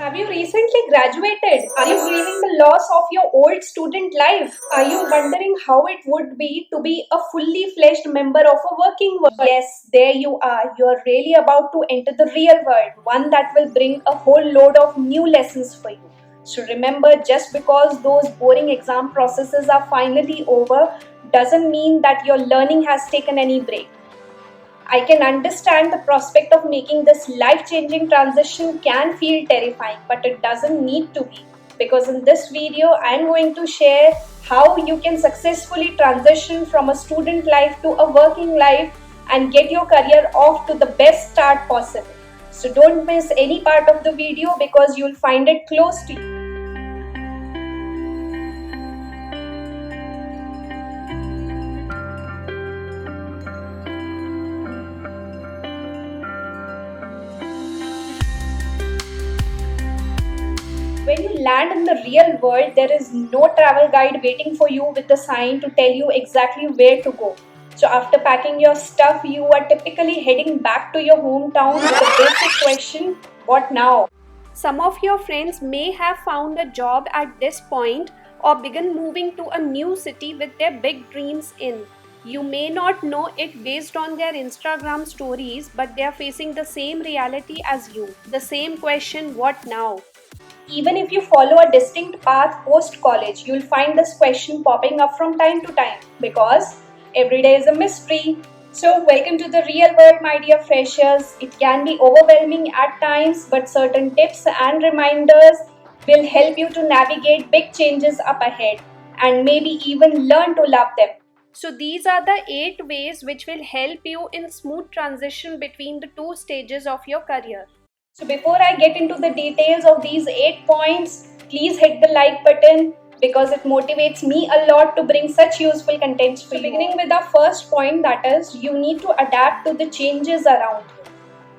Have you recently graduated? Are you grieving the loss of your old student life? Are you wondering how it would be to be a fully fledged member of a working world? Yes, there you are. You are really about to enter the real world, one that will bring a whole load of new lessons for you. So remember, just because those boring exam processes are finally over doesn't mean that your learning has taken any break. I can understand the prospect of making this life-changing transition can feel terrifying, but it doesn't need to be. Because in this video, I'm going to share how you can successfully transition from a student life to a working life and get your career off to the best start possible. So don't miss any part of the video because you'll find it close to you. When you land in the real world, there is no travel guide waiting for you with a sign to tell you exactly where to go. So, after packing your stuff, you are typically heading back to your hometown with the basic question, what now? Some of your friends may have found a job at this point or begin moving to a new city with their big dreams in. You may not know it based on their Instagram stories, but they are facing the same reality as you. The same question, what now? Even if you follow a distinct path post college, you'll find this question popping up from time to time because every day is a mystery. So, welcome to the real world, my dear freshers. It can be overwhelming at times, but certain tips and reminders will help you to navigate big changes up ahead and maybe even learn to love them. So, these are the 8 ways which will help you in smooth transition between the two stages of your career. So before I get into the details of these 8 points, please hit the like button because it motivates me a lot to bring such useful content for you. Beginning with our first point, that is, you need to adapt to the changes around you.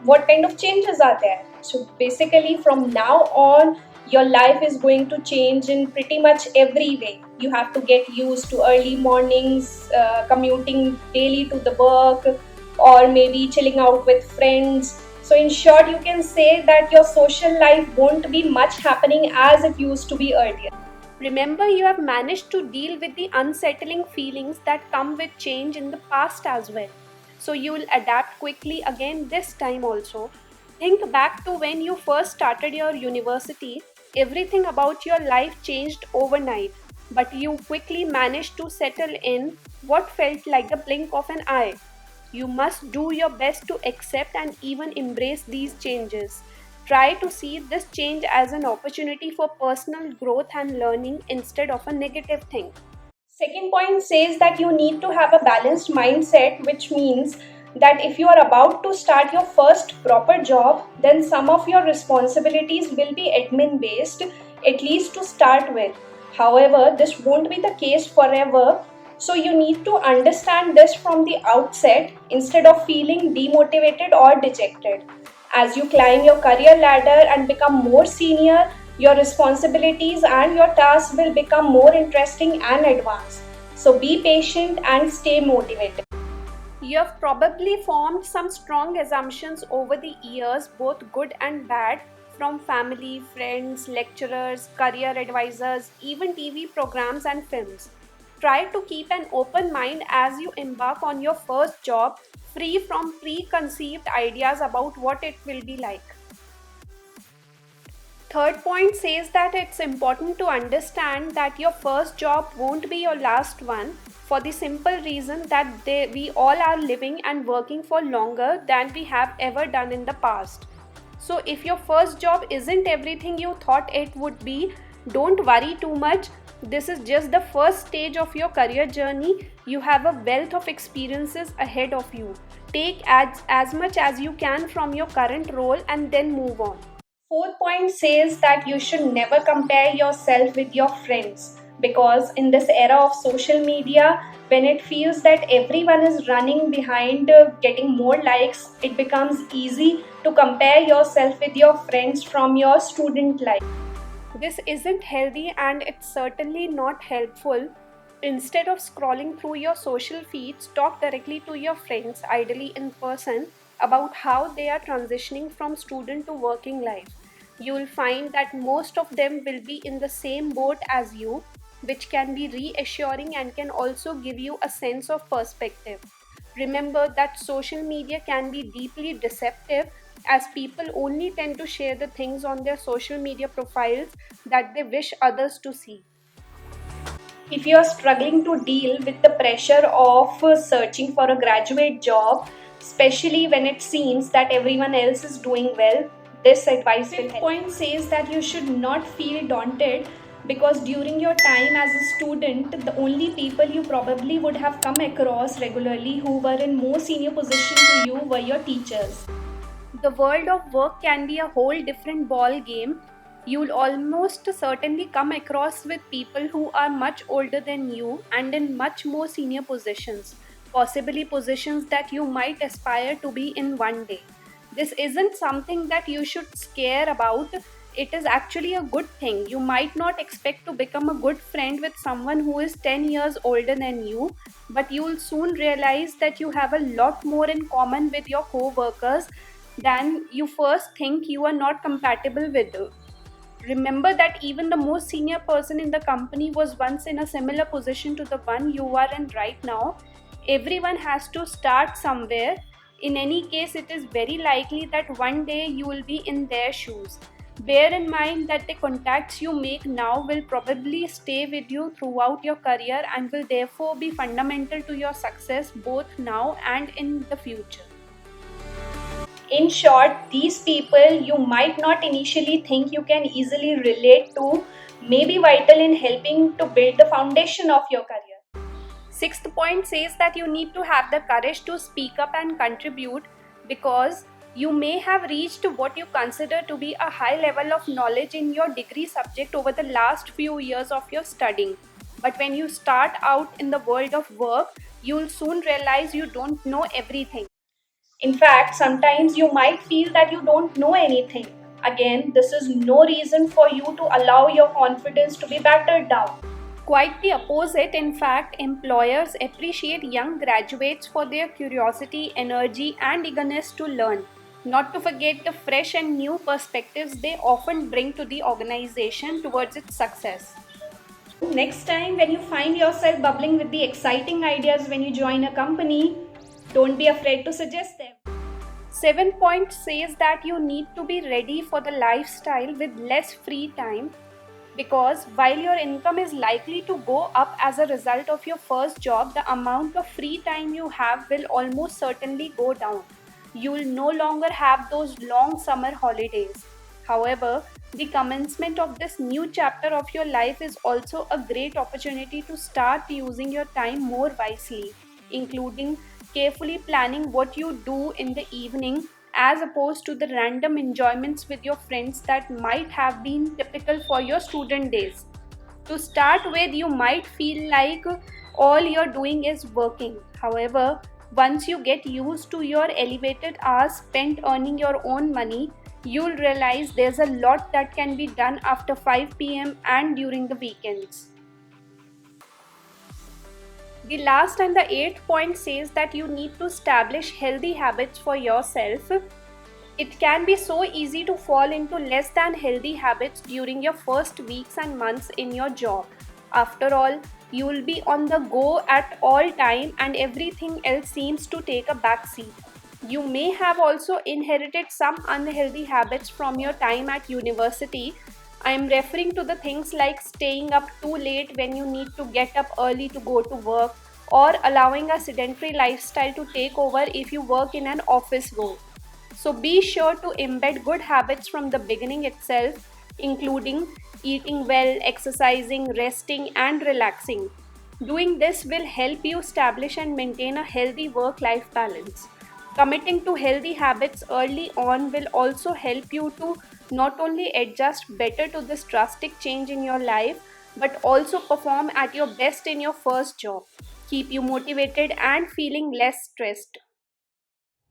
What kind of changes are there? So basically from now on, your life is going to change in pretty much every way. You have to get used to early mornings, commuting daily to the work, or maybe chilling out with friends. So in short, you can say that your social life won't be much happening as it used to be earlier. Remember, you have managed to deal with the unsettling feelings that come with change in the past as well. So you will adapt quickly again this time also. Think back to when you first started your university. Everything about your life changed overnight, but you quickly managed to settle in what felt like the blink of an eye. You must do your best to accept and even embrace these changes. Try to see this change as an opportunity for personal growth and learning instead of a negative thing. Second point says that you need to have a balanced mindset, which means that if you are about to start your first proper job, then some of your responsibilities will be admin based, at least to start with. However, this won't be the case forever. So you need to understand this from the outset instead of feeling demotivated or dejected. As you climb your career ladder and become more senior, your responsibilities and your tasks will become more interesting and advanced. So be patient and stay motivated. You have probably formed some strong assumptions over the years, both good and bad, from family, friends, lecturers, career advisors, even TV programs and films. Try to keep an open mind as you embark on your first job, free from preconceived ideas about what it will be like. Third point says that it's important to understand that your first job won't be your last one for the simple reason that we all are living and working for longer than we have ever done in the past. So if your first job isn't everything you thought it would be, don't worry too much. This is just the first stage of your career journey. You have a wealth of experiences ahead of you. Take as much as you can from your current role and then move on. Fourth point says that you should never compare yourself with your friends because in this era of social media, when it feels that everyone is running behind getting more likes, it becomes easy to compare yourself with your friends from your student life. This isn't healthy and it's certainly not helpful. Instead of scrolling through your social feeds, talk directly to your friends, ideally in person, about how they are transitioning from student to working life. you'll find that most of them will be in the same boat as you, which can be reassuring and can also give you a sense of perspective. Remember that social media can be deeply deceptive, as people only tend to share the things on their social media profiles that they wish others to see. If you are struggling to deal with the pressure of searching for a graduate job, especially when it seems that everyone else is doing well, this advice will help. Fifth point says that you should not feel daunted, because during your time as a student, the only people you probably would have come across regularly who were in more senior position to you were your teachers. The world of work can be a whole different ball game. You'll almost certainly come across with people who are much older than you and in much more senior positions, possibly positions that you might aspire to be in one day. This isn't something that you should scare about. It is actually a good thing. You might not expect to become a good friend with someone who is 10 years older than you, but you'll soon realize that you have a lot more in common with your co-workers than you first think you are not compatible with. Remember that even the most senior person in the company was once in a similar position to the one you are in right now. Everyone has to start somewhere. In any case, it is very likely that one day you will be in their shoes. Bear in mind that the contacts you make now will probably stay with you throughout your career and will therefore be fundamental to your success both now and in the future. In short, these people you might not initially think you can easily relate to may be vital in helping to build the foundation of your career. Sixth point says that you need to have the courage to speak up and contribute, because you may have reached what you consider to be a high level of knowledge in your degree subject over the last few years of your studying. But when you start out in the world of work, you'll soon realize you don't know everything. In fact, sometimes you might feel that you don't know anything. Again, this is no reason for you to allow your confidence to be battered down. Quite the opposite. In fact, employers appreciate young graduates for their curiosity, energy, and eagerness to learn. Not to forget the fresh and new perspectives they often bring to the organization towards its success. Next time, when you find yourself bubbling with the exciting ideas when you join a company, don't be afraid to suggest them. 7 point says that you need to be ready for the lifestyle with less free time, because while your income is likely to go up as a result of your first job, the amount of free time you have will almost certainly go down. You will no longer have those long summer holidays. However, the commencement of this new chapter of your life is also a great opportunity to start using your time more wisely, including carefully planning what you do in the evening as opposed to the random enjoyments with your friends that might have been typical for your student days. To start with, you might feel like all you're doing is working. However, once you get used to your elevated hours spent earning your own money, you'll realize there's a lot that can be done after 5 p.m. and during the weekends. The last and the eighth point says that you need to establish healthy habits for yourself. It can be so easy to fall into less than healthy habits during your first weeks and months in your job. After all, you will be on the go at all time and everything else seems to take a back seat. You may have also inherited some unhealthy habits from your time at university. I am referring to the things like staying up too late when you need to get up early to go to work, or allowing a sedentary lifestyle to take over if you work in an office role. So be sure to embed good habits from the beginning itself, including eating well, exercising, resting, and relaxing. Doing this will help you establish and maintain a healthy work life balance. Committing to healthy habits early on will also help you to not only adjust better to this drastic change in your life, but also perform at your best in your first job, keep you motivated and feeling less stressed.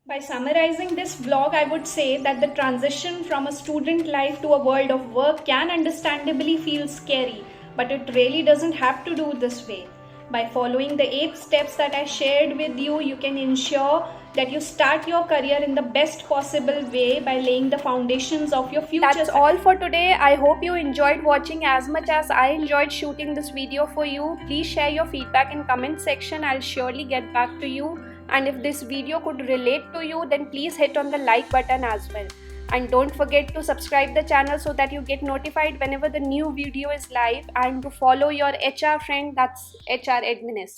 By summarizing this vlog, I would say that the transition from a student life to a world of work can understandably feel scary, but it really doesn't have to do this way. By following the 8 steps that I shared with you, you can ensure that you start your career in the best possible way by laying the foundations of your future That's all for today. I hope you enjoyed watching as much as I enjoyed shooting this video for you. Please share your feedback in comment section. I'll surely get back to you. And if this video could relate to you, then please hit on the like button as well. And don't forget to subscribe the channel so that you get notified whenever the new video is live, and to follow your HR friend, that's HR Administ.